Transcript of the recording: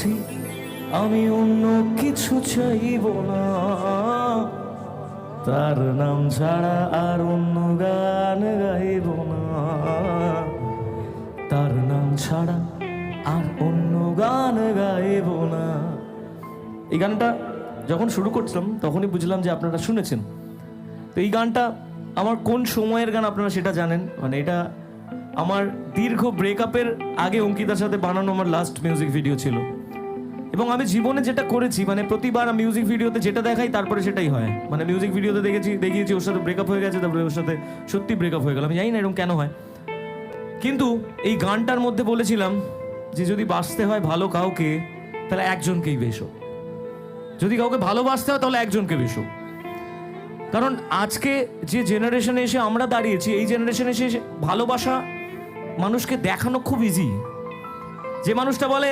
বলেছি আমি অন্য কিছু চাইব না, তার নাম ছাড়া আর অন্য গান গাইব না, তার নাম ছাড়া আর অন্য গান গাইব না। এই গানটা যখন শুরু করছিলাম তখনই বুঝলাম যে আপনারা শুনেছেন। তো এই গানটা আমার কোন সময়ের গান আপনারা সেটা জানেন, মানে এটা আমার দীর্ঘ ব্রেকআপের আগে অঙ্কিতার সাথে বানানো আমার লাস্ট মিউজিক ভিডিও ছিল। এবং আমি জীবনে যেটা করেছি, মানে প্রতিবার মিউজিক ভিডিওতে যেটা দেখাই তারপরে সেটাই হয়। মানে মিউজিক ভিডিওতে দেখিয়েছি ওর সাথে ব্রেকআপ হয়ে গেছে, তারপরে ওর সাথে সত্যি ব্রেকআপ হয়ে গেল। আমি জানি না এরকম কেন হয়, কিন্তু এই গানটার মধ্যে বলেছিলাম যে যদি বাঁচতে হয় ভালো কাউকে তাহলে একজনকেই বেশো, যদি কাউকে ভালোবাসতে হয় তাহলে একজনকে বেশো। কারণ আজকে যে জেনারেশনে এসে আমরা দাঁড়িয়েছি, এই জেনারেশনে এসে ভালোবাসা মানুষকে দেখানো খুব ইজি। যে মানুষটা বলে